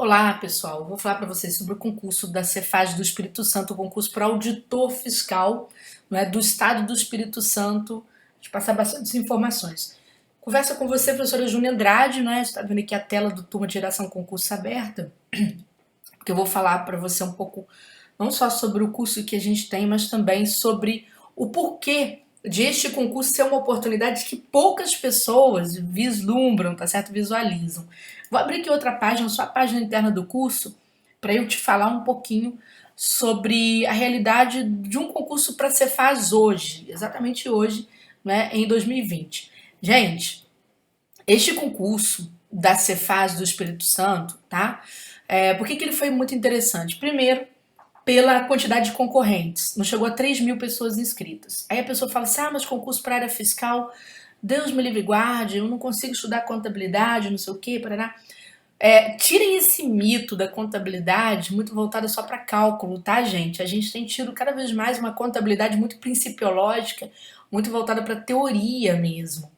Olá, pessoal. Vou falar para vocês sobre o concurso da Cefaz do Espírito Santo, o concurso para auditor fiscal, do Estado do Espírito Santo. De passar bastante informações. Conversa com você, professora Júnia Andrade, né? Você está vendo aqui a tela do Turma de Geração Concurso aberta, porque eu vou falar para você um pouco, não só sobre o curso que a gente tem, mas também sobre o porquê de este concurso ser uma oportunidade que poucas pessoas vislumbram, tá certo? Visualizam. Vou abrir aqui outra página, só a página interna do curso, para eu te falar um pouquinho sobre a realidade de um concurso para Cefaz hoje, exatamente hoje, né, em 2020. Gente, este concurso da Cefaz do Espírito Santo, tá? Por que ele foi muito interessante? Primeiro, pela quantidade de concorrentes. Não chegou a 3.000 pessoas inscritas. Aí a pessoa fala assim, mas concurso para área fiscal, Deus me livre e guarde, eu não consigo estudar contabilidade, não sei o quê, parará. Tirem esse mito da contabilidade muito voltada só para cálculo, tá, gente? A gente tem tido cada vez mais uma contabilidade muito principiológica, muito voltada para teoria mesmo.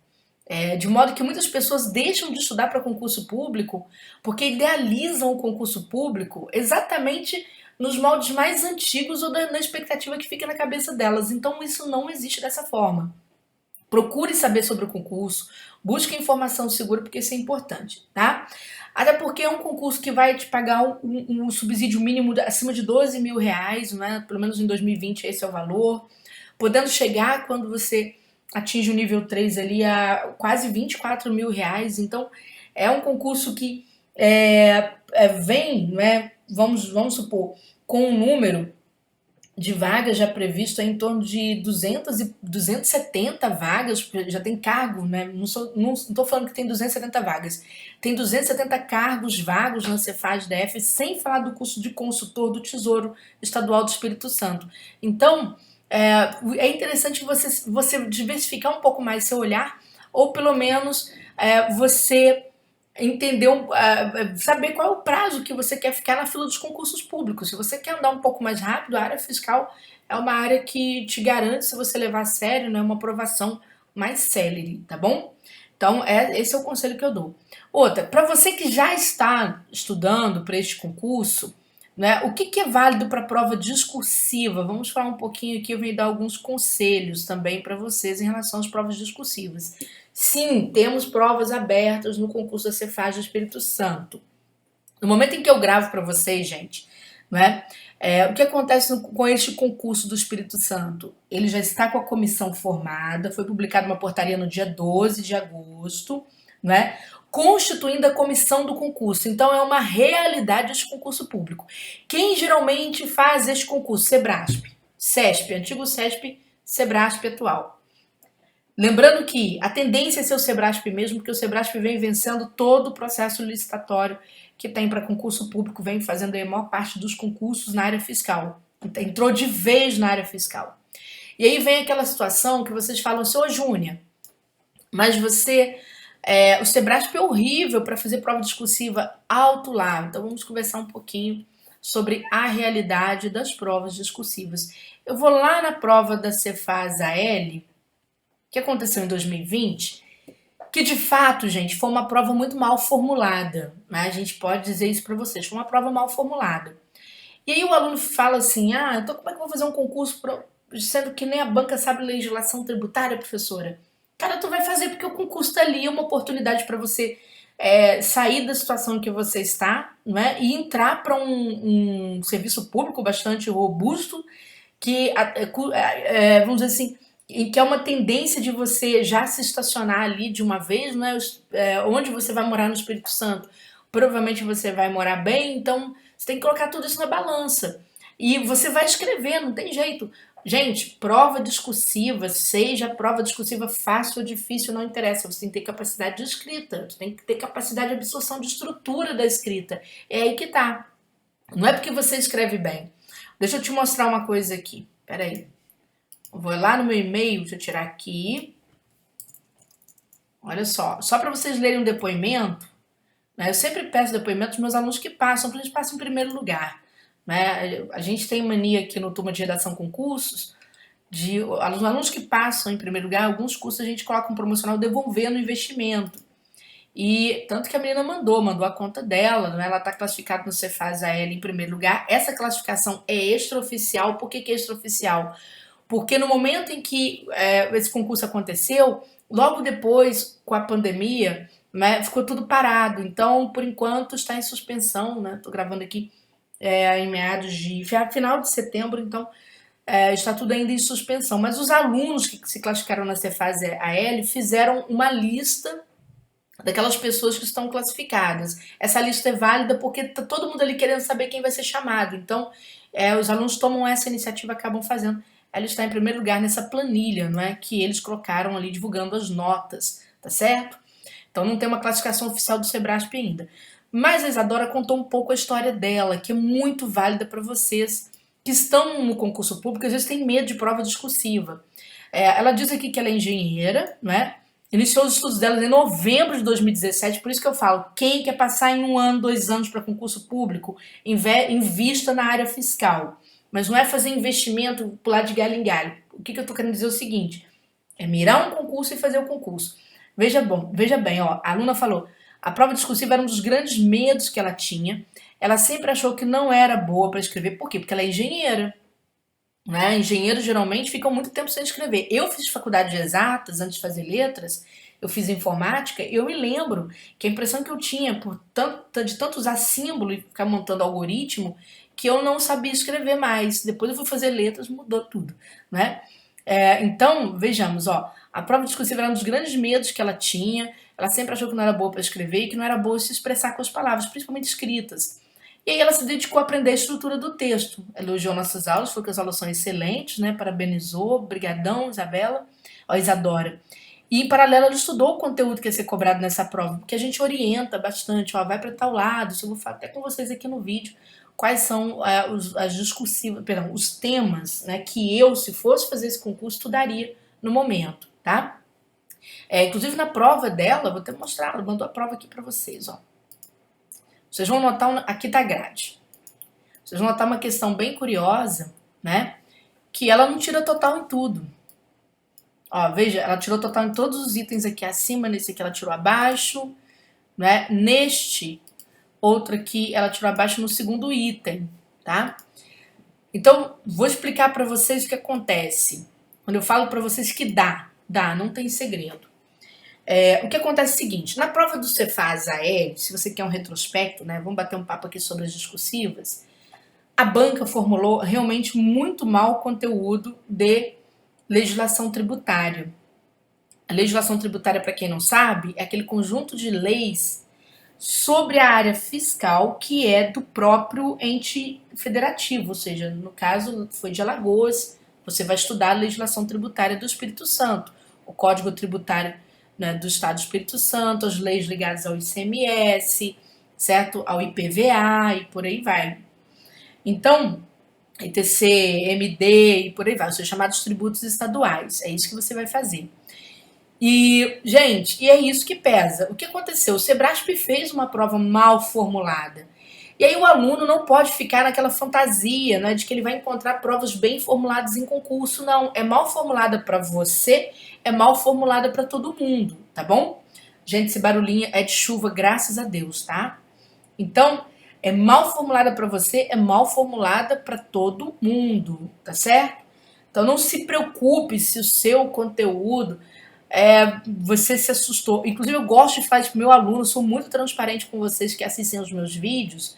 De modo que muitas pessoas deixam de estudar para concurso público porque idealizam o concurso público exatamente nos moldes mais antigos ou na expectativa que fica na cabeça delas. Então isso não existe dessa forma. Procure saber sobre o concurso, busque informação segura porque isso é importante, tá? Até porque é um concurso que vai te pagar um subsídio mínimo acima de 12 mil reais, né? Pelo menos em 2020 esse é o valor, podendo chegar quando você atinge o nível 3 ali a quase 24 mil reais. Então é um concurso que vem, né, vamos supor, com um número de vagas já previsto em torno de 270 vagas, já tem cargo, né? Não estou falando que tem 270 vagas, tem 270 cargos vagos na Cefaz DF, sem falar do curso de consultor do Tesouro Estadual do Espírito Santo. Então, é interessante você diversificar um pouco mais seu olhar, ou pelo menos você entender, saber qual é o prazo que você quer ficar na fila dos concursos públicos. Se você quer andar um pouco mais rápido, a área fiscal é uma área que te garante, se você levar a sério, né, uma aprovação mais célere, tá bom? Então, esse é o conselho que eu dou. Outra, para você que já está estudando para este concurso, né, o que é válido para a prova discursiva? Vamos falar um pouquinho aqui, eu vou dar alguns conselhos também para vocês em relação às provas discursivas. Sim, temos provas abertas no concurso da Cefaz do Espírito Santo. No momento em que eu gravo para vocês, gente, né, o que acontece com este concurso do Espírito Santo? Ele já está com a comissão formada, foi publicada uma portaria no dia 12 de agosto, né, constituindo a comissão do concurso. Então é uma realidade este concurso público. Quem geralmente faz este concurso? Sebrasp, CESP, antigo CESP, Sebrasp atual. Lembrando que a tendência é ser o Sebrasp mesmo, porque o Sebrasp vem vencendo todo o processo licitatório que tem para concurso público, vem fazendo a maior parte dos concursos na área fiscal. Entrou de vez na área fiscal. E aí vem aquela situação que vocês falam assim, ô Júnia, mas você... o Sebrasp é horrível para fazer prova discursiva alto lá. Então vamos conversar um pouquinho sobre a realidade das provas discursivas. Eu vou lá na prova da Cefaz AL, que aconteceu em 2020, que de fato, gente, foi uma prova muito mal formulada, né? A gente pode dizer isso para vocês, foi uma prova mal formulada. E aí o aluno fala assim, então como é que eu vou fazer um concurso sendo que nem a banca sabe legislação tributária, professora? Cara, tu vai fazer porque o concurso tá ali, é uma oportunidade para você sair da situação em que você está, né? E entrar para um serviço público bastante robusto, que, vamos dizer assim, em que é uma tendência de você já se estacionar ali de uma vez, né? Onde você vai morar no Espírito Santo, provavelmente você vai morar bem, então você tem que colocar tudo isso na balança. E você vai escrever, não tem jeito. Gente, prova discursiva, seja prova discursiva fácil ou difícil, não interessa. Você tem que ter capacidade de escrita, você tem que ter capacidade de absorção de estrutura da escrita. É aí que tá. Não é porque você escreve bem. Deixa eu te mostrar uma coisa aqui. Peraí. Vou lá no meu e-mail, deixa eu tirar aqui. Olha só para vocês lerem um depoimento, né? Eu sempre peço depoimento dos meus alunos que passam, para eles passem em primeiro lugar, né? A gente tem mania aqui no Turma de Redação com Cursos, de alunos que passam em primeiro lugar, alguns cursos a gente coloca um promocional devolvendo o investimento. E tanto que a menina mandou a conta dela, né? Ela está classificada no Cefaz AL em primeiro lugar. Essa classificação é extraoficial. Por que que é extraoficial? Porque no momento em que esse concurso aconteceu, logo depois, com a pandemia, né, ficou tudo parado. Então, por enquanto, está em suspensão, né? Estou gravando aqui em meados de final de setembro, então está tudo ainda em suspensão. Mas os alunos que se classificaram na Cefaz AL fizeram uma lista daquelas pessoas que estão classificadas. Essa lista é válida porque tá todo mundo ali querendo saber quem vai ser chamado. Então, os alunos tomam essa iniciativa, acabam fazendo. Ela está em primeiro lugar nessa planilha, não é, que eles colocaram ali divulgando as notas, tá certo? Então não tem uma classificação oficial do Sebrasp ainda. Mas a Isadora contou um pouco a história dela, que é muito válida para vocês que estão no concurso público, às vezes têm medo de prova discursiva. Ela diz aqui que ela é engenheira, né? Iniciou os estudos dela em novembro de 2017, por isso que eu falo, quem quer passar em 1 ano, 2 anos para concurso público, invista na área fiscal. Mas não é fazer investimento, pular de galho em galho. O que eu estou querendo dizer é o seguinte, é mirar um concurso e fazer o concurso. Veja bem, ó, a aluna falou, a prova discursiva era um dos grandes medos que ela tinha, ela sempre achou que não era boa para escrever, por quê? Porque ela é engenheira. Né? Engenheiros geralmente ficam muito tempo sem escrever. Eu fiz faculdade de exatas antes de fazer letras, eu fiz informática, e eu me lembro que a impressão que eu tinha de tanto usar símbolo e ficar montando algoritmo, que eu não sabia escrever mais. Depois eu fui fazer letras, mudou tudo, né? Então, vejamos, ó, a prova discursiva era um dos grandes medos que ela tinha, ela sempre achou que não era boa para escrever e que não era boa se expressar com as palavras, principalmente escritas. E aí ela se dedicou a aprender a estrutura do texto. Elogiou nossas aulas, falou que as aulas são excelentes, né? Parabenizou, brigadão, Isadora. E em paralelo ela estudou o conteúdo que ia ser cobrado nessa prova, porque a gente orienta bastante, ó, vai para tal lado, isso eu vou falar até com vocês aqui no vídeo, quais são os temas, né, que eu, se fosse fazer esse concurso, estudaria no momento, tá? Inclusive na prova dela, vou até mostrar, ela mandou a prova aqui para vocês, ó. Vocês vão notar, aqui tá a grade. Vocês vão notar uma questão bem curiosa, né? Que ela não tira total em tudo. Ó, veja, ela tirou total em todos os itens aqui acima, nesse aqui ela tirou abaixo, né? Neste outro aqui ela tirou abaixo no segundo item, tá? Então, vou explicar para vocês o que acontece. Quando eu falo para vocês que dá, não tem segredo. O que acontece é o seguinte, na prova do Cefaz AL, se você quer um retrospecto, né, vamos bater um papo aqui sobre as discursivas, a banca formulou realmente muito mal o conteúdo de legislação tributária. A legislação tributária, para quem não sabe, é aquele conjunto de leis sobre a área fiscal que é do próprio ente federativo, ou seja, no caso foi de Alagoas, você vai estudar a legislação tributária do Espírito Santo, o Código Tributário, né, do Estado do Espírito Santo, as leis ligadas ao ICMS, certo? Ao IPVA e por aí vai. Então, ITC, MD e por aí vai, os chamados tributos estaduais, é isso que você vai fazer. E, gente, é isso que pesa. O que aconteceu? O Sebrasp fez uma prova mal formulada. E aí o aluno não pode ficar naquela fantasia, né, de que ele vai encontrar provas bem formuladas em concurso. Não, é mal formulada para você, é mal formulada para todo mundo, tá bom? Gente, esse barulhinho é de chuva, graças a Deus, tá? Então, é mal formulada para você, é mal formulada para todo mundo, tá certo? Então não se preocupe se o seu conteúdo você se assustou. Inclusive eu gosto de falar isso pro meu aluno, sou muito transparente com vocês que assistem os meus vídeos,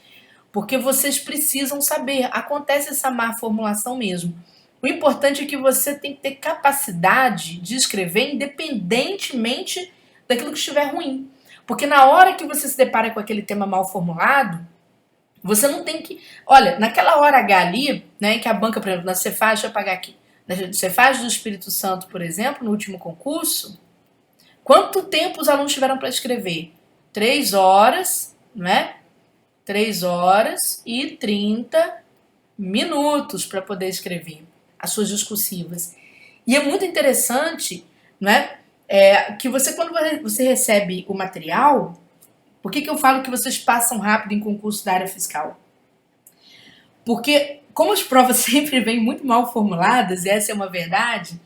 porque vocês precisam saber, acontece essa má formulação mesmo. O importante é que você tem que ter capacidade de escrever independentemente daquilo que estiver ruim. Porque na hora que você se depara com aquele tema mal formulado, você não tem que... Olha, naquela hora H ali, né, que a banca, por exemplo, na Cefaz, deixa eu apagar aqui, na Cefaz do Espírito Santo, por exemplo, no último concurso, quanto tempo os alunos tiveram para escrever? 3 horas, né? 3 horas e 30 minutos para poder escrever as suas discursivas. E é muito interessante, né? Que você, quando você recebe o material, por que eu falo que vocês passam rápido em concurso da área fiscal? Porque, como as provas sempre vêm muito mal formuladas, e essa é uma verdade,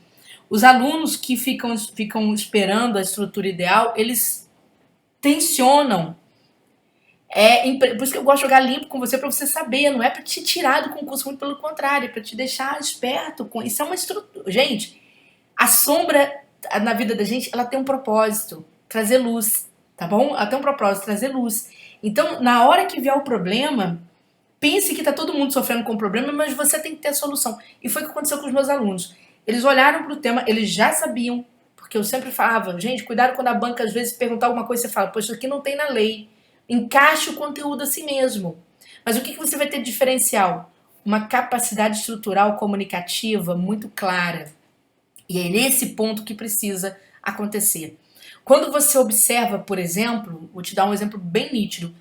os alunos que ficam esperando a estrutura ideal, eles tensionam. Por isso que eu gosto de jogar limpo com você, para você saber, não é para te tirar do concurso, muito pelo contrário, é para te deixar esperto. Isso é uma estrutura. Gente, a sombra na vida da gente, ela tem um propósito, trazer luz, tá bom? Ela tem um propósito, trazer luz. Então, na hora que vier o problema, pense que tá todo mundo sofrendo com o problema, mas você tem que ter a solução. E foi o que aconteceu com os meus alunos. Eles olharam para o tema, eles já sabiam, porque eu sempre falava, gente, cuidado quando a banca às vezes perguntar alguma coisa, você fala, poxa, isso aqui não tem na lei. Encaixe o conteúdo assim mesmo. Mas o que você vai ter de diferencial? Uma capacidade estrutural comunicativa muito clara. E é nesse ponto que precisa acontecer. Quando você observa, por exemplo, vou te dar um exemplo bem nítido,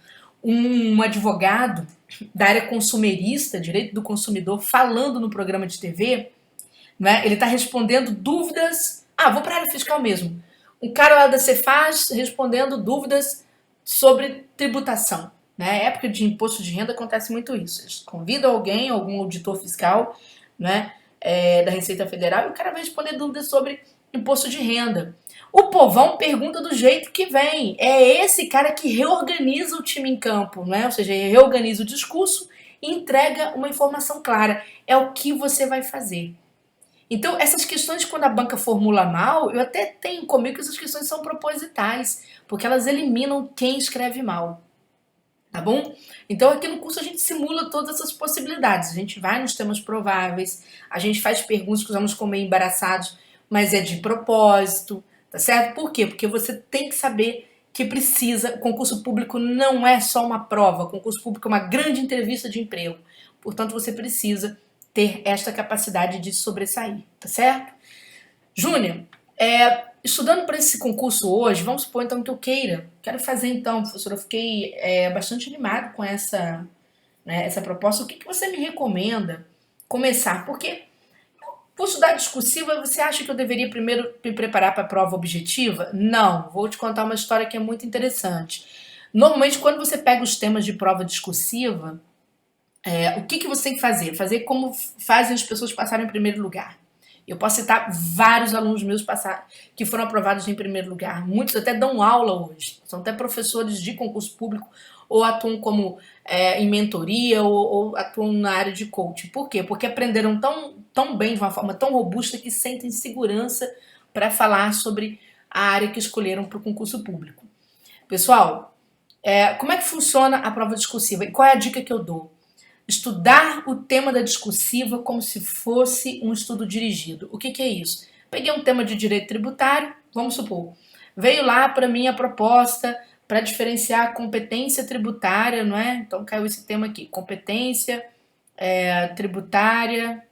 um advogado da área consumerista, direito do consumidor, falando no programa de TV, né? Ele está respondendo dúvidas. Vou para a área fiscal mesmo. Um cara lá da Cefaz respondendo dúvidas sobre tributação. Né? Época de imposto de renda acontece muito isso. Eles convidam alguém, algum auditor fiscal, né, da Receita Federal, e o cara vai responder dúvidas sobre imposto de renda. O povão pergunta do jeito que vem. É esse cara que reorganiza o time em campo, né? Ou seja, reorganiza o discurso e entrega uma informação clara. É o que você vai fazer. Então, essas questões, quando a banca formula mal, eu até tenho comigo que essas questões são propositais, porque elas eliminam quem escreve mal. Tá bom? Então, aqui no curso a gente simula todas essas possibilidades. A gente vai nos temas prováveis, a gente faz perguntas que os alunos ficam meio embaraçados, mas é de propósito, tá certo? Por quê? Porque você tem que saber que precisa. O concurso público não é só uma prova, o concurso público é uma grande entrevista de emprego. Portanto, você precisa ter esta capacidade de sobressair, tá certo? Júnior, estudando para esse concurso hoje, vamos supor então que eu quero fazer então, professora, eu fiquei bastante animado com essa, né, essa proposta. O que você me recomenda começar? Porque por estudar discursiva, você acha que eu deveria primeiro me preparar para a prova objetiva? Não, vou te contar uma história que é muito interessante. Normalmente, quando você pega os temas de prova discursiva, o que você tem que fazer? Fazer como fazem as pessoas passarem em primeiro lugar. Eu posso citar vários alunos meus que foram aprovados em primeiro lugar. Muitos até dão aula hoje. São até professores de concurso público ou atuam como em mentoria ou atuam na área de coaching. Por quê? Porque aprenderam tão bem, de uma forma tão robusta, que sentem segurança para falar sobre a área que escolheram para o concurso público. Pessoal, como é que funciona a prova discursiva? E qual é a dica que eu dou? Estudar o tema da discursiva como se fosse um estudo dirigido. O que é isso? Peguei um tema de direito tributário, vamos supor, veio lá para mim a proposta para diferenciar a competência tributária, não é? Então caiu esse tema aqui, competência tributária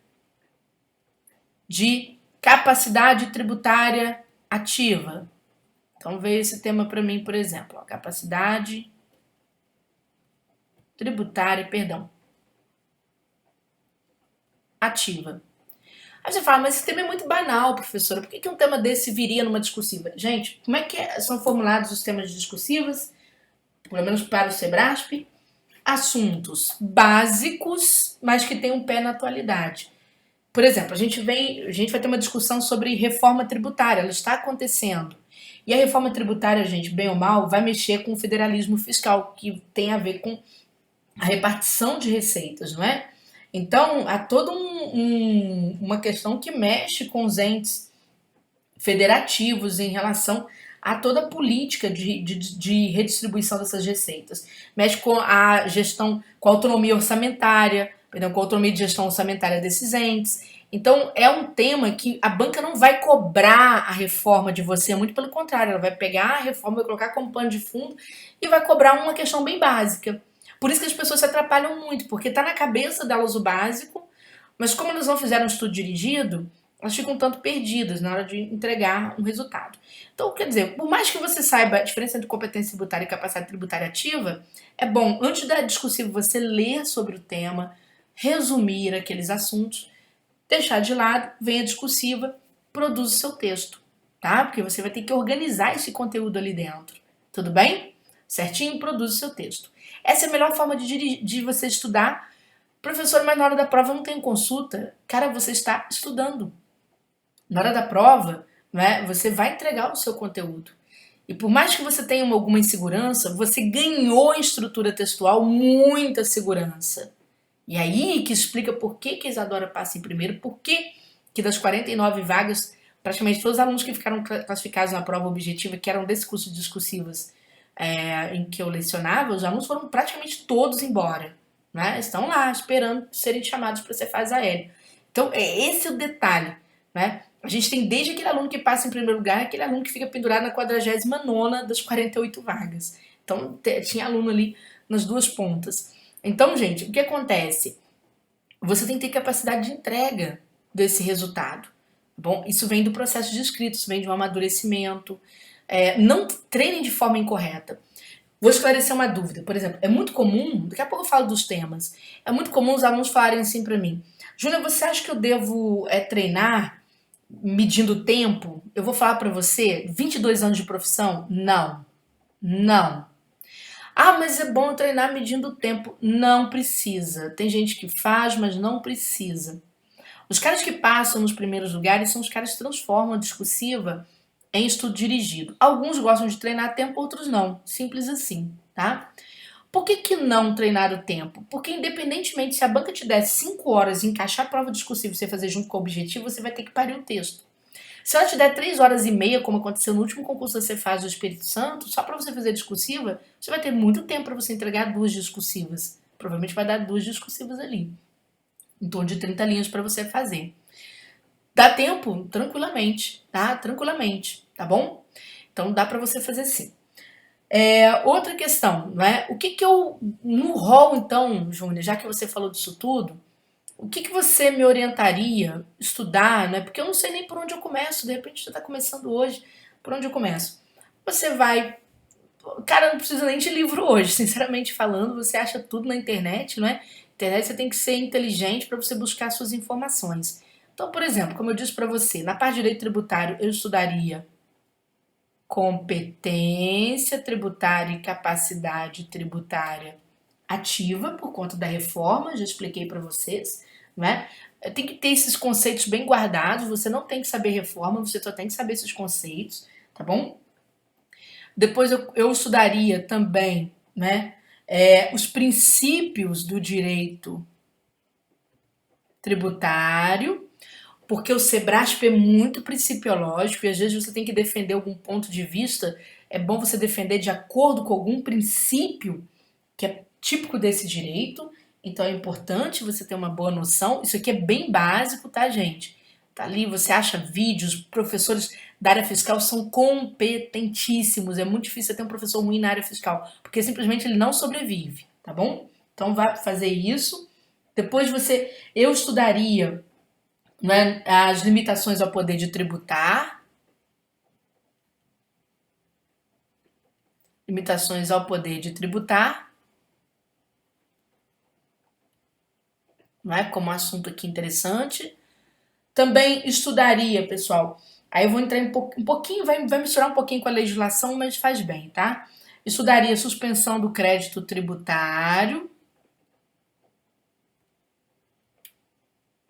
de capacidade tributária ativa. Então veio esse tema para mim, por exemplo, capacidade tributária, ativa. Aí você fala, mas esse tema é muito banal, professora. Por que um tema desse viria numa discursiva? Gente, como é que são formulados os temas discursivos, pelo menos para o Sebrasp? Assuntos básicos, mas que têm um pé na atualidade. Por exemplo, a gente vai ter uma discussão sobre reforma tributária, ela está acontecendo. E a reforma tributária, gente, bem ou mal, vai mexer com o federalismo fiscal, que tem a ver com a repartição de receitas, não é? Então, há toda uma questão que mexe com os entes federativos em relação a toda a política de redistribuição dessas receitas. Mexe com a gestão, com a autonomia orçamentária, com a autonomia de gestão orçamentária desses entes. Então, é um tema que a banca não vai cobrar a reforma de você, muito pelo contrário, ela vai pegar a reforma, vai colocar como pano de fundo e vai cobrar uma questão bem básica. Por isso que as pessoas se atrapalham muito, porque está na cabeça delas o básico, mas como elas não fizeram um estudo dirigido, elas ficam um tanto perdidas na hora de entregar um resultado. Então, quer dizer, por mais que você saiba a diferença entre competência tributária e capacidade tributária ativa, é bom, antes da discursiva, você ler sobre o tema, resumir aqueles assuntos, deixar de lado, vem a discursiva, produz o seu texto, tá? Porque você vai ter que organizar esse conteúdo ali dentro, tudo bem? Certinho, produz o seu texto. Essa é a melhor forma de você estudar. Professor, mas na hora da prova não tem consulta. Cara, você está estudando. Na hora da prova, né, você vai entregar o seu conteúdo. E por mais que você tenha alguma insegurança, você ganhou em estrutura textual muita segurança. E aí que explica por que que a Isadora passa em primeiro, por que das 49 vagas, praticamente todos os alunos que ficaram classificados na prova objetiva, que eram desse curso de discursivas em que eu lecionava, os alunos foram praticamente todos embora. Né? Estão lá esperando serem chamados para ser Cefaz aéreo. Então, é esse o detalhe. Né? A gente tem desde aquele aluno que passa em primeiro lugar, aquele aluno que fica pendurado na 49ª das 48 vagas. Então, tinha aluno ali nas duas pontas. Então, gente, o que acontece? Você tem que ter capacidade de entrega desse resultado. Bom, isso vem do processo de escrita, isso vem de um amadurecimento. Não treinem de forma incorreta. Vou esclarecer uma dúvida. Por exemplo, é muito comum, daqui a pouco eu falo dos temas, é muito comum os alunos falarem assim para mim: Júlia, você acha que eu devo treinar medindo o tempo? Eu vou falar para você, 22 anos de profissão? Não. Não. Ah, mas é bom treinar medindo o tempo. Não precisa. Tem gente que faz, mas não precisa. Os caras que passam nos primeiros lugares são os caras que transformam a discursiva em estudo dirigido. Alguns gostam de treinar a tempo, outros não. Simples assim, tá? Por que não treinar o tempo? Porque independentemente se a banca te der 5 horas e encaixar a prova discursiva e você fazer junto com o objetivo, você vai ter que parir o texto. Se ela te der 3 horas e meia, como aconteceu no último concurso da Cefaz do Espírito Santo, só para você fazer discursiva, você vai ter muito tempo para você entregar 2 discursivas. Provavelmente vai dar 2 discursivas ali. Em torno de 30 linhas para você fazer. Dá tempo? Tranquilamente, tá? Tranquilamente, tá bom? Então dá para você fazer sim. Outra questão, né? O que eu, no rol então, Júnior, já que você falou disso tudo, o que você me orientaria a estudar, né? Porque eu não sei nem por onde eu começo, de repente você está começando hoje, por onde eu começo? Você vai... Cara, não precisa nem de livro hoje, sinceramente falando, você acha tudo na internet, não é? Internet você tem que ser inteligente para você buscar suas informações. Então, por exemplo, como eu disse para você, na parte de direito tributário eu estudaria competência tributária e capacidade tributária ativa por conta da reforma, já expliquei para vocês, né? Tem que ter esses conceitos bem guardados, você não tem que saber reforma, você só tem que saber esses conceitos, tá bom? Depois eu estudaria também, né, os princípios do direito tributário, porque o Sebrasp é muito principiológico e às vezes você tem que defender algum ponto de vista, é bom você defender de acordo com algum princípio que é típico desse direito, então é importante você ter uma boa noção. Isso aqui é bem básico, tá, gente? Tá ali, você acha vídeos, professores da área fiscal são competentíssimos, é muito difícil você ter um professor ruim na área fiscal, porque simplesmente ele não sobrevive, tá bom? Então vai fazer isso. Depois eu estudaria, né, as limitações ao poder de tributar, limitações ao poder de tributar, não é? Como um assunto aqui interessante. Também estudaria, pessoal, aí eu vou entrar um pouquinho, vai misturar um pouquinho com a legislação, mas faz bem, tá? Estudaria suspensão do crédito tributário,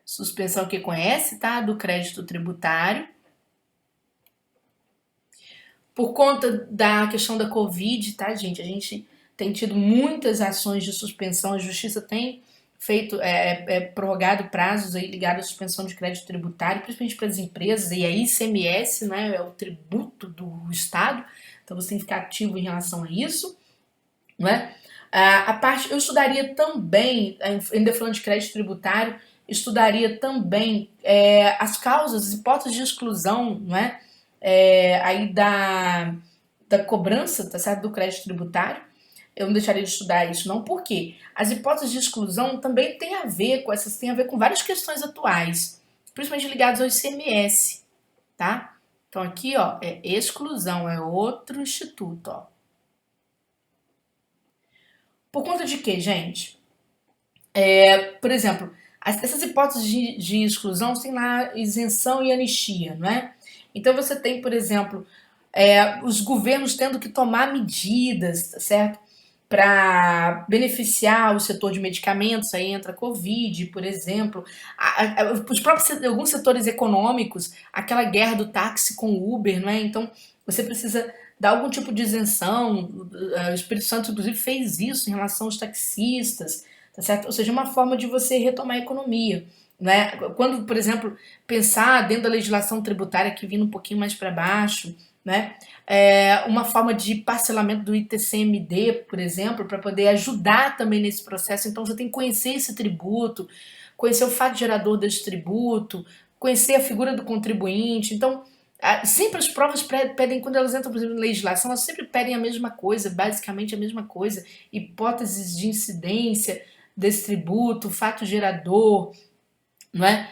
suspensão que conhece, tá? Do crédito tributário. Por conta da questão da Covid, tá, gente? A gente tem tido muitas ações de suspensão, a Justiça tem feito, prorrogado prazos aí ligados à suspensão de crédito tributário, principalmente para as empresas, e a ICMS, né, é o tributo do Estado, então você tem que ficar ativo em relação a isso, né? Eu estudaria também, ainda falando de crédito tributário, estudaria também as causas, as hipóteses de exclusão, não é? Aí da cobrança, tá certo? Do crédito tributário. Eu não deixaria de estudar isso, não, porque as hipóteses de exclusão também têm a ver com várias questões atuais, principalmente ligadas ao ICMS, tá? Então aqui, ó, é exclusão, é outro instituto, ó. Por conta de quê, gente? Por exemplo, essas hipóteses de exclusão tem lá isenção e anistia, não é? Então você tem, por exemplo, os governos tendo que tomar medidas, tá certo? Para beneficiar o setor de medicamentos, aí entra a Covid, por exemplo, os próprios alguns setores econômicos, aquela guerra do táxi com o Uber, não é? Então você precisa dar algum tipo de isenção. O Espírito Santo, inclusive, fez isso em relação aos taxistas, tá certo? Ou seja, uma forma de você retomar a economia, né? Quando, por exemplo, pensar dentro da legislação tributária que vindo um pouquinho mais para baixo, né? Uma forma de parcelamento do ITCMD, por exemplo, para poder ajudar também nesse processo. Então você tem que conhecer esse tributo, conhecer o fato gerador desse tributo, conhecer a figura do contribuinte. Então, sempre as provas pedem, quando elas entram, por exemplo, em legislação, elas sempre pedem a mesma coisa, basicamente a mesma coisa, hipóteses de incidência desse tributo, fato gerador, não é?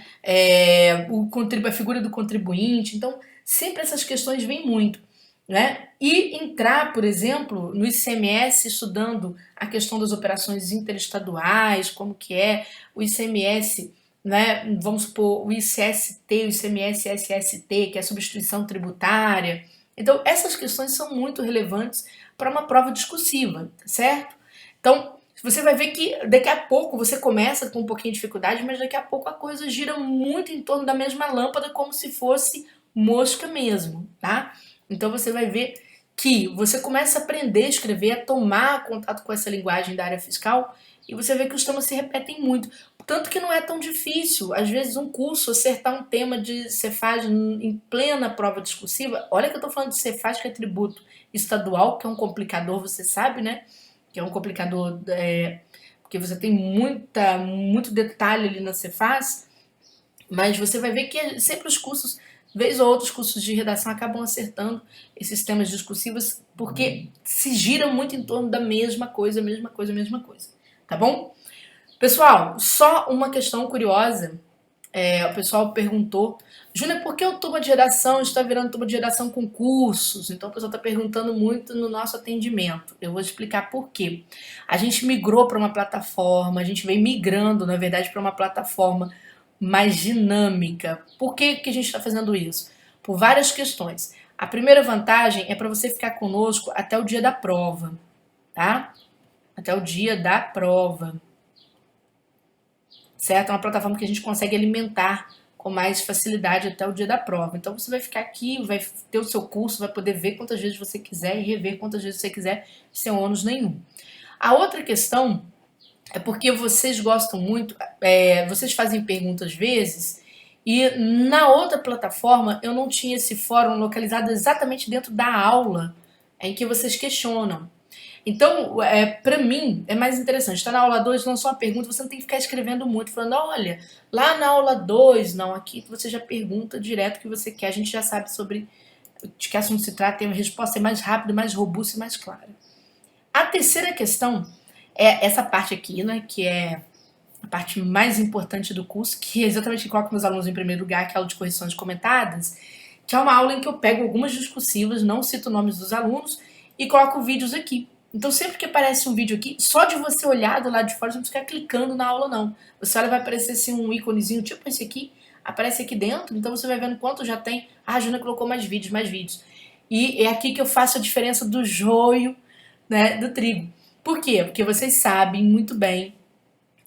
A figura do contribuinte. Então, sempre essas questões vêm muito. Né? E entrar, por exemplo, no ICMS estudando a questão das operações interestaduais, como que é o ICMS, né? Vamos supor, o ICST, o ICMS SST, que é a substituição tributária. Então, essas questões são muito relevantes para uma prova discursiva, certo? Então, você vai ver que daqui a pouco você começa com um pouquinho de dificuldade, mas daqui a pouco a coisa gira muito em torno da mesma lâmpada, como se fosse mosca mesmo, tá? Então você vai ver que você começa a aprender a escrever, a tomar contato com essa linguagem da área fiscal, e você vê que os temas se repetem muito. Tanto que não é tão difícil, às vezes, um curso acertar um tema de Cefaz em plena prova discursiva. Olha que eu estou falando de Cefaz, que é tributo estadual, que é um complicador, você sabe, né? Que é um complicador, porque você tem muito detalhe ali na Cefaz, mas você vai ver que sempre os cursos, vez ou outros cursos de redação acabam acertando esses temas discursivos, porque se giram muito em torno da mesma coisa, mesma coisa, mesma coisa. Tá bom? Pessoal, só uma questão curiosa. O pessoal perguntou, Júnior, por que o turma de redação está virando turma de redação com cursos? Então o pessoal está perguntando muito no nosso atendimento. Eu vou explicar por quê. A gente migrou para uma plataforma, a gente vem migrando, na verdade, para uma plataforma mais dinâmica. Por que a gente está fazendo isso? Por várias questões. A primeira vantagem é para você ficar conosco até o dia da prova, tá? Até o dia da prova, certo? É uma plataforma que a gente consegue alimentar com mais facilidade até o dia da prova. Então você vai ficar aqui, vai ter o seu curso, vai poder ver quantas vezes você quiser e rever quantas vezes você quiser, sem ônus nenhum. A outra questão é porque vocês gostam muito, vocês fazem perguntas às vezes, e na outra plataforma eu não tinha esse fórum localizado exatamente dentro da aula em que vocês questionam. Então, para mim, é mais interessante. Está na aula 2, lançou uma pergunta, você não tem que ficar escrevendo muito, falando, olha, lá na aula 2, não, aqui você já pergunta direto o que você quer, a gente já sabe sobre de que assunto se trata, tem uma resposta mais rápida, mais robusta e mais clara. A terceira questão é essa parte aqui, né, que é a parte mais importante do curso, que é exatamente que coloca meus alunos em primeiro lugar, que é a aula de correções comentadas, que é uma aula em que eu pego algumas discursivas, não cito nomes dos alunos, e coloco vídeos aqui. Então, sempre que aparece um vídeo aqui, só de você olhar do lado de fora, você não precisa ficar clicando na aula, não. Você olha, vai aparecer assim, um íconezinho, tipo esse aqui, aparece aqui dentro, então você vai vendo quanto já tem. Ah, a Juna colocou mais vídeos, mais vídeos. E é aqui que eu faço a diferença do joio, né, do trigo. Por quê? Porque vocês sabem muito bem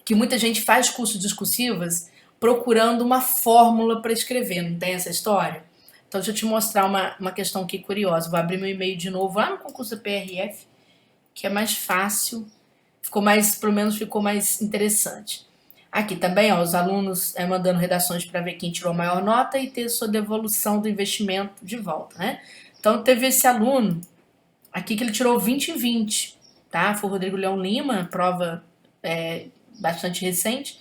que muita gente faz cursos discursivas procurando uma fórmula para escrever, não tem essa história? Então, deixa eu te mostrar uma questão aqui curiosa. Vou abrir meu e-mail de novo lá no concurso da PRF, que é mais fácil, ficou mais, pelo menos ficou mais interessante. Aqui também, ó, os alunos mandando redações para ver quem tirou a maior nota e ter sua devolução do investimento de volta, né? Então, teve esse aluno aqui que ele tirou 20 em 20, tá? Foi o Rodrigo Leão Lima, prova bastante recente,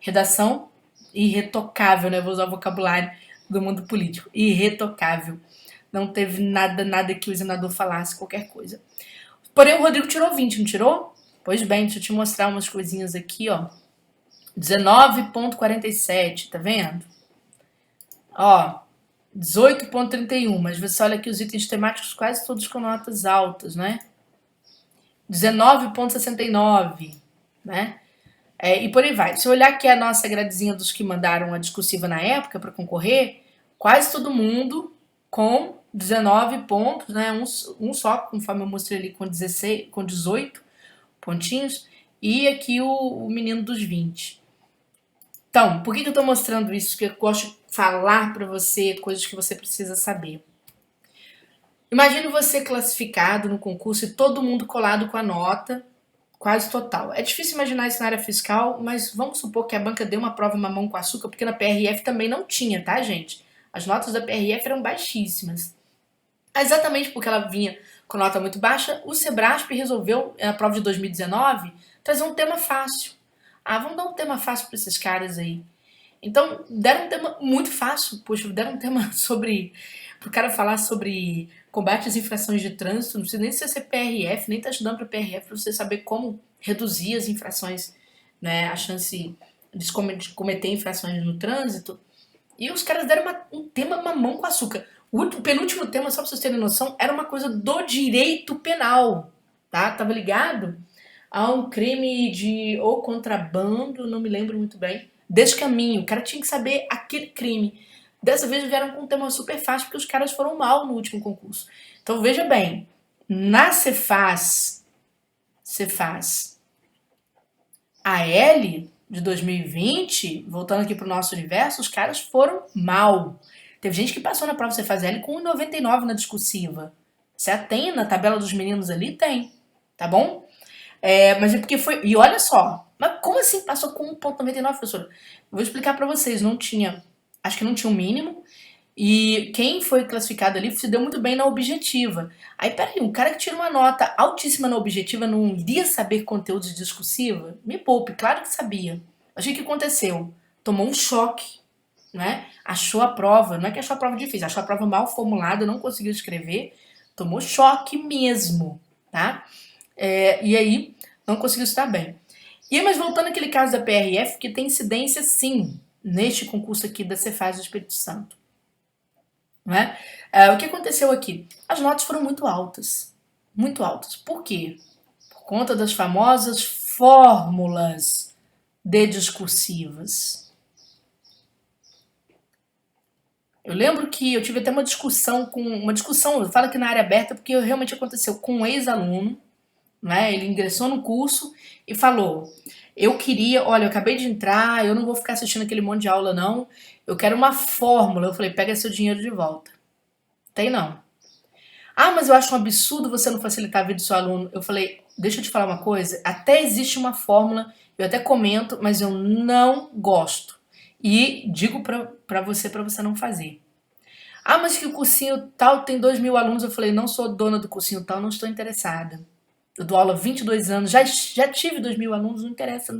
redação irretocável, né? Vou usar o vocabulário do mundo político, irretocável. Não teve nada que o examinador falasse, qualquer coisa. Porém, o Rodrigo tirou 20, não tirou? Pois bem, deixa eu te mostrar umas coisinhas aqui, ó. 19,47, tá vendo? Ó, 18,31, mas você olha aqui os itens temáticos quase todos com notas altas, né? 19,69, né? E por aí vai. Se eu olhar aqui a nossa gradezinha dos que mandaram a discursiva na época para concorrer, quase todo mundo com 19 pontos, né? Um só, conforme eu mostrei ali, com 16, com 18 pontinhos, e aqui o menino dos 20. Então, por que eu estou mostrando isso? Porque eu gosto de falar para você coisas que você precisa saber. Imagine você classificado no concurso e todo mundo colado com a nota quase total. É difícil imaginar isso na área fiscal, mas vamos supor que a banca deu uma prova mamão com açúcar, porque na PRF também não tinha, tá, gente? As notas da PRF eram baixíssimas. Exatamente porque ela vinha com nota muito baixa, o Sebrasp resolveu, na prova de 2019, trazer um tema fácil. Ah, vamos dar um tema fácil para esses caras aí. Então, deram um tema muito fácil, poxa, deram um tema sobre. Para o cara falar sobre combate às infrações de trânsito, não precisa nem ser PRF, nem estar estudando para PRF, para você saber como reduzir as infrações, né, a chance de cometer infrações no trânsito. E os caras deram um tema mamão com açúcar. O penúltimo tema, só para vocês terem noção, era uma coisa do direito penal, tá? Tava ligado a um crime de ou contrabando, não me lembro muito bem, descaminho. O cara tinha que saber aquele crime. Dessa vez vieram com um tema super fácil, porque os caras foram mal no último concurso. Então veja bem, na Cefaz AL de 2020, voltando aqui pro nosso universo, os caras foram mal. Teve gente que passou na prova Cefaz AL com 1,99 na discursiva. Você tem na tabela dos meninos ali? Tem, tá bom? Mas é porque foi. E olha só, mas como assim passou com 1,99, professora? Vou explicar pra vocês, não tinha. Acho que não tinha um mínimo. E quem foi classificado ali se deu muito bem na objetiva. Aí, peraí, um cara que tira uma nota altíssima na objetiva não iria saber conteúdo de discursiva? Me poupe, claro que sabia. Mas o que aconteceu? Tomou um choque, né? Achou a prova, não é que achou a prova difícil, achou a prova mal formulada, não conseguiu escrever, tomou choque mesmo, tá? E aí, não conseguiu estar bem. E mas voltando àquele caso da PRF, que tem incidência sim, neste concurso aqui da Cefaz do Espírito Santo. Né? O que aconteceu aqui? As notas foram muito altas. Muito altas. Por quê? Por conta das famosas fórmulas de discursivas. Eu lembro que eu tive até uma discussão, eu falo aqui na área aberta, porque realmente aconteceu com um ex-aluno, né? Ele ingressou no curso e falou: eu queria, olha, eu acabei de entrar, eu não vou ficar assistindo aquele monte de aula, não. Eu quero uma fórmula. Eu falei: pega seu dinheiro de volta. Tem não. Ah, mas eu acho um absurdo você não facilitar a vida do seu aluno. Eu falei: deixa eu te falar uma coisa, até existe uma fórmula, eu até comento, mas eu não gosto. E digo pra você não fazer. Ah, mas que o cursinho tal tem 2.000 alunos. Eu falei: não sou dona do cursinho tal, não estou interessada. Eu dou aula há 22 anos, já tive 2.000 alunos, não interessa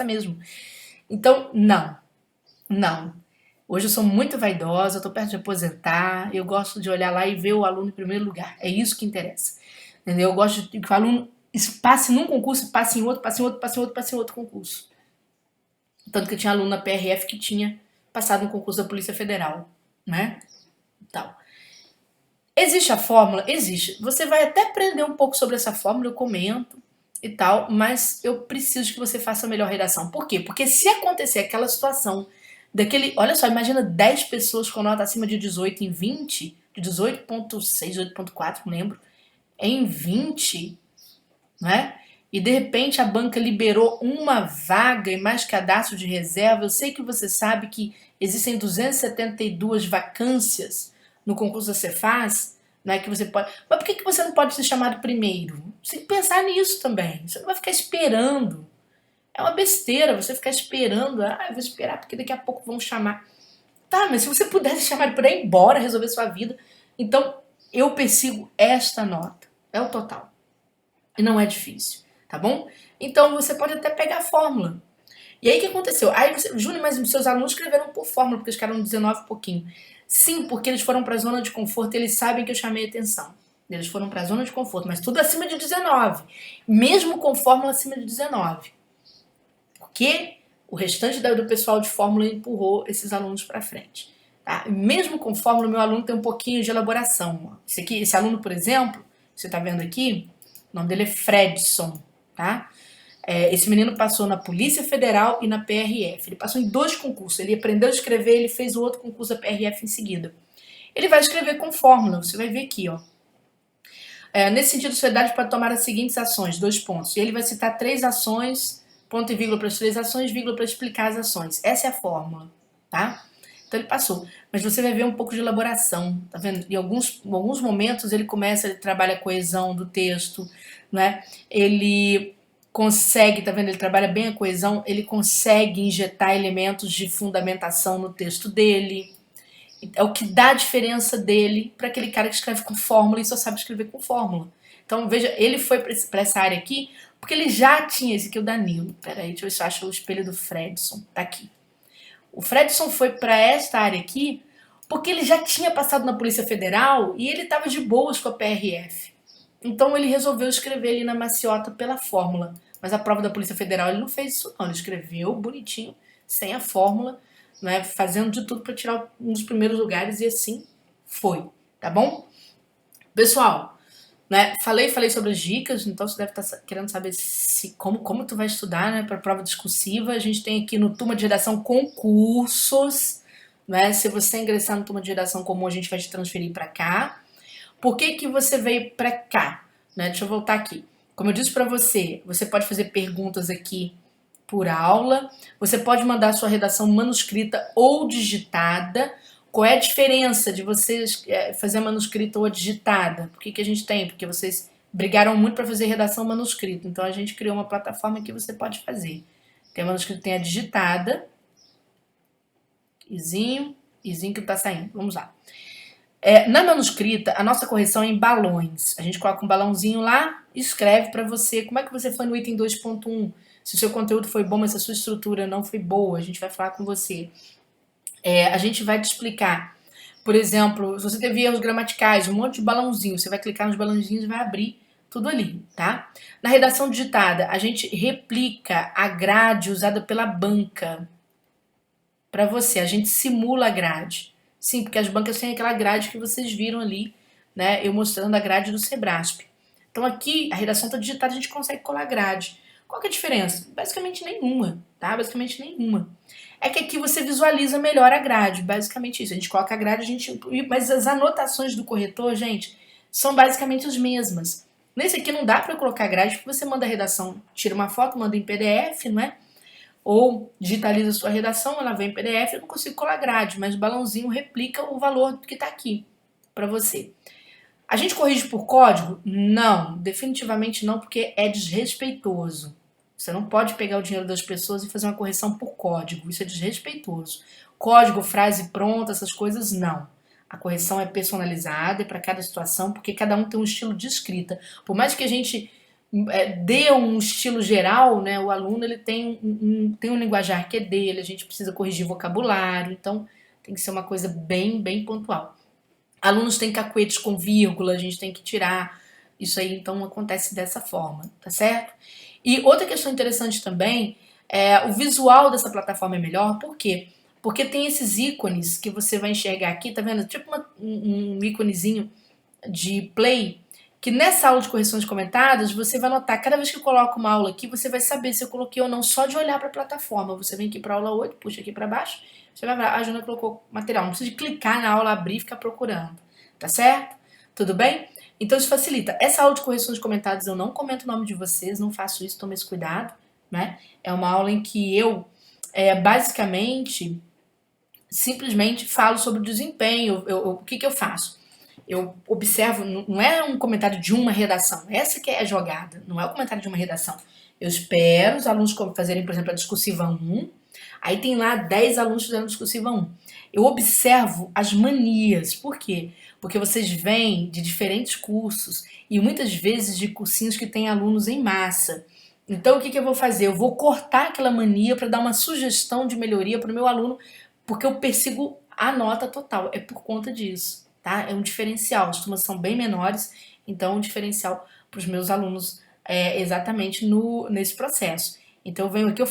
mesmo. Então, não. Hoje eu sou muito vaidosa, eu tô perto de aposentar, eu gosto de olhar lá e ver o aluno em primeiro lugar. É isso que interessa. Entendeu? Eu gosto de que o aluno passe num concurso, passe em outro, passe em outro, passe em outro, passe em outro concurso. Tanto que eu tinha aluno na PRF que tinha passado no concurso da Polícia Federal, né? Tal. Existe a fórmula? Existe. Você vai até aprender um pouco sobre essa fórmula, eu comento e tal, mas eu preciso que você faça a melhor redação. Por quê? Porque se acontecer aquela situação daquele. Olha só, imagina 10 pessoas com nota acima de 18 em 20, de 18,6, 18,4, não lembro, em 20, né? E de repente a banca liberou uma vaga e mais cadastro de reserva. Eu sei que você sabe que existem 272 vacâncias no concurso da Cefaz, né, que você pode. Mas por que você não pode ser chamado primeiro? Você tem que pensar nisso também. Você não vai ficar esperando. É uma besteira você ficar esperando. Ah, eu vou esperar porque daqui a pouco vão chamar. Tá, mas se você pudesse chamar para ir embora, resolver sua vida. Então, eu persigo esta nota. É o total. E não é difícil, tá bom? Então, você pode até pegar a fórmula. E aí, o que aconteceu? Aí, Júnior, mas os seus alunos escreveram por fórmula, porque eles ficaram 19 e pouquinho. Sim, porque eles foram para a zona de conforto e eles sabem que eu chamei atenção. Eles foram para a zona de conforto, mas tudo acima de 19. Mesmo com fórmula acima de 19. Porque o restante do pessoal de fórmula empurrou esses alunos para frente. Tá? Mesmo com fórmula, meu aluno tem um pouquinho de elaboração. Esse aluno, por exemplo, que você está vendo aqui, o nome dele é Fredson. Tá? Esse menino passou na Polícia Federal e na PRF. Ele passou em 2 concursos. Ele aprendeu a escrever, ele fez o outro concurso da PRF em seguida. Ele vai escrever com fórmula, você vai ver aqui, ó. Nesse sentido, a sociedade pode tomar as seguintes ações, 2 pontos. E ele vai citar 3 ações, ponto e vírgula para as 3 ações, vírgula para explicar as ações. Essa é a fórmula, tá? Então Então ele passou. Mas você vai ver um pouco de elaboração, tá vendo? Em alguns momentos ele trabalha a coesão do texto, né? Ele consegue, tá vendo? Ele trabalha bem a coesão, ele consegue injetar elementos de fundamentação no texto dele. É o que dá a diferença dele para aquele cara que escreve com fórmula e só sabe escrever com fórmula. Então, veja, ele foi para essa área aqui porque ele já tinha esse aqui, o Danilo. Peraí, deixa eu ver se eu acho o espelho do Fredson. Tá aqui. O Fredson foi para esta área aqui porque ele já tinha passado na Polícia Federal e ele estava de boas com a PRF. Então ele resolveu escrever ali na maciota pela fórmula. Mas a prova da Polícia Federal ele não fez isso não, ele escreveu bonitinho, sem a fórmula, né, fazendo de tudo para tirar um dos primeiros lugares e assim foi, tá bom? Pessoal, né, falei sobre as dicas, então você deve estar querendo saber como tu vai estudar, né, para a prova discursiva. A gente tem aqui no Turma de Redação concursos, né? Se você ingressar no Turma de Redação comum, a gente vai te transferir para cá. Por que que você veio para cá? Né? Deixa eu voltar aqui. Como eu disse para você, você pode fazer perguntas aqui por aula, você pode mandar sua redação manuscrita ou digitada. Qual é a diferença de vocês fazer manuscrita ou digitada? Por que que a gente tem? Porque vocês brigaram muito para fazer redação manuscrita, então a gente criou uma plataforma que você pode fazer. Tem a manuscrita, tem a digitada. Izinho que tá saindo. Vamos lá. Na manuscrita, a nossa correção é em balões. A gente coloca um balãozinho lá e escreve para você como é que você foi no item 2.1. Se o seu conteúdo foi bom, mas a sua estrutura não foi boa, a gente vai falar com você. A gente vai te explicar. Por exemplo, se você teve erros gramaticais, um monte de balãozinho, você vai clicar nos balãozinhos e vai abrir tudo ali, tá? Na redação digitada, a gente replica a grade usada pela banca para você. A gente simula a grade. Sim, porque as bancas têm aquela grade que vocês viram ali, né? Eu mostrando a grade do Sebrasp. Então aqui, a redação está digitada, a gente consegue colar grade. Qual que é a diferença? Basicamente nenhuma, tá? Basicamente nenhuma. É que aqui você visualiza melhor a grade, basicamente isso. A gente coloca a grade, mas as anotações do corretor, gente, são basicamente as mesmas. Nesse aqui não dá para colocar grade, porque você manda a redação, tira uma foto, manda em PDF, não é? Ou digitaliza a sua redação, ela vem em PDF, eu não consigo colar grade, mas o balãozinho replica o valor que está aqui para você. A gente corrige por código? Não, definitivamente não, porque é desrespeitoso. Você não pode pegar o dinheiro das pessoas e fazer uma correção por código, isso é desrespeitoso. Código, frase pronta, essas coisas, não. A correção é personalizada, é para cada situação, porque cada um tem um estilo de escrita. Por mais que a gente dê um estilo geral, né, o aluno ele tem um linguajar que é dele, a gente precisa corrigir vocabulário, então tem que ser uma coisa bem, bem pontual. Alunos têm cacuetes com vírgula, a gente tem que tirar isso aí, então acontece dessa forma, tá certo? E outra questão interessante também o visual dessa plataforma é melhor, por quê? Porque tem esses ícones que você vai enxergar aqui, tá vendo? Tipo um íconezinho de play, que nessa aula de correções comentadas, você vai notar, cada vez que eu coloco uma aula aqui, você vai saber se eu coloquei ou não só de olhar para a plataforma. Você vem aqui para a aula 8, puxa aqui para baixo, você vai ver, a Juna colocou material. Não precisa de clicar na aula, abrir e ficar procurando. Tá certo? Tudo bem? Então isso facilita. Essa aula de correções comentadas eu não comento o nome de vocês, não faço isso, tome esse cuidado, né? É uma aula em que eu, basicamente, simplesmente falo sobre o desempenho. O que eu faço? Eu observo, não é um comentário de uma redação, essa que é a jogada, não é o comentário de uma redação. Eu espero os alunos fazerem, por exemplo, a discursiva 1, aí tem lá 10 alunos fazendo a discursiva 1. Eu observo as manias, por quê? Porque vocês vêm de diferentes cursos e muitas vezes de cursinhos que têm alunos em massa. Então o que eu vou fazer? Eu vou cortar aquela mania para dar uma sugestão de melhoria para o meu aluno, porque eu persigo a nota total, é por conta disso. Tá? É um diferencial, as turmas são bem menores, então é um diferencial para os meus alunos exatamente nesse processo. Então eu venho aqui, eu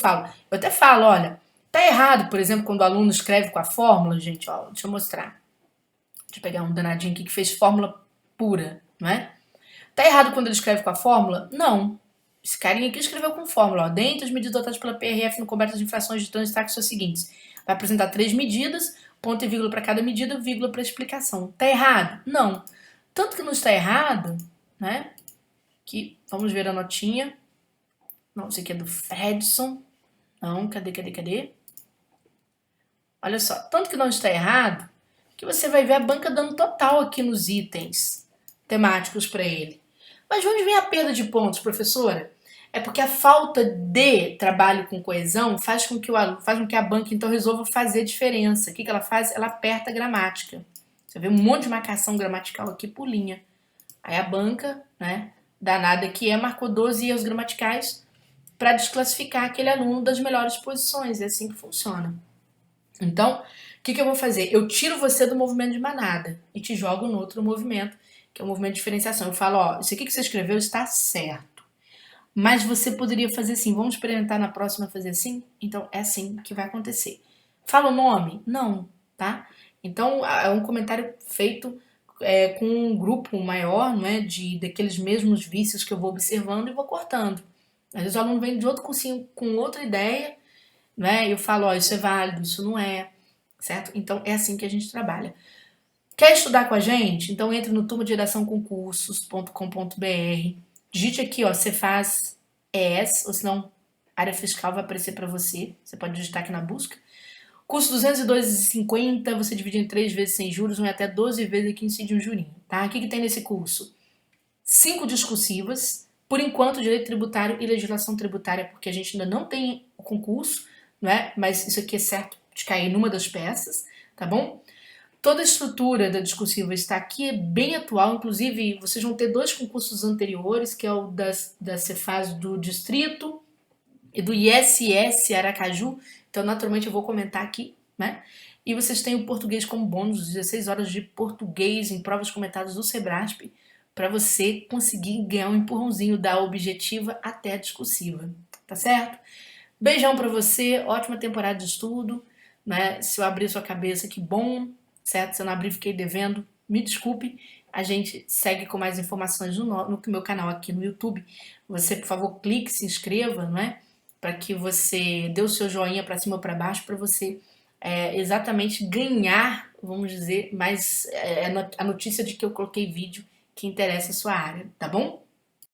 até falo, olha, tá errado, por exemplo, quando o aluno escreve com a fórmula, gente, ó, deixa eu mostrar. Deixa eu pegar um danadinho aqui que fez fórmula pura, não é? Tá errado quando ele escreve com a fórmula? Não. Esse carinha aqui escreveu com fórmula, ó, dentre as medidas adotadas pela PRF no coberto de infrações de trânsito, são as seguintes. Vai apresentar 3 medidas, ponto e vírgula para cada medida, vírgula para explicação. Tá errado? Não. Tanto que não está errado, né? Que vamos ver a notinha. Não, isso aqui é do Fredson. Não, cadê? Olha só, tanto que não está errado, que você vai ver a banca dando total aqui nos itens temáticos para ele. Mas de onde vem a perda de pontos, professora? É porque a falta de trabalho com coesão faz com que o aluno, faz com que a banca então resolva fazer diferença. O que ela faz? Ela aperta a gramática. Você vê um monte de marcação gramatical aqui por linha. Aí a banca, né, danada que é, marcou 12 erros gramaticais para desclassificar aquele aluno das melhores posições. É assim que funciona. Então, o que eu vou fazer? Eu tiro você do movimento de manada e te jogo no outro movimento, que é o movimento de diferenciação. Eu falo, ó, isso aqui que você escreveu está certo, mas você poderia fazer assim. Vamos experimentar na próxima fazer assim? Então, é assim que vai acontecer. Fala o nome? Não, tá? Então, é um comentário feito com um grupo maior, não é, daqueles mesmos vícios que eu vou observando e vou cortando. Às vezes o aluno vem de outro cursinho com outra ideia, né? E eu falo, ó, isso é válido, isso não é, certo? Então é assim que a gente trabalha. Quer estudar com a gente? Então entre no turma de redação concursos.com.br, digite aqui, ó, Cefaz ES, ou senão área fiscal vai aparecer para você. Você pode digitar aqui na busca. Custo 202,50, você divide em 3 vezes sem juros, ou até 12 vezes aqui incide um jurinho, tá? O que tem nesse curso? 5 discursivas, por enquanto direito tributário e legislação tributária, porque a gente ainda não tem o concurso, não é? Mas isso aqui é certo de cair numa das peças, tá bom? Toda a estrutura da discursiva está aqui, é bem atual, inclusive vocês vão ter 2 concursos anteriores, que é o da Cefaz do Distrito e do ISS Aracaju, então naturalmente eu vou comentar aqui, né? E vocês têm o português como bônus, 16 horas de português em provas comentadas do Sebrasp, para você conseguir ganhar um empurrãozinho da objetiva até a discursiva, tá certo? Beijão para você, ótima temporada de estudo, né? Se eu abrir sua cabeça, que bom, certo? Se eu não abrir, fiquei devendo, me desculpe. A gente segue com mais informações no meu canal aqui no YouTube. Você, por favor, clique, se inscreva, não é? Para que você dê o seu joinha para cima ou para baixo, para você exatamente ganhar, vamos dizer, mais a notícia de que eu coloquei vídeo que interessa a sua área, tá bom?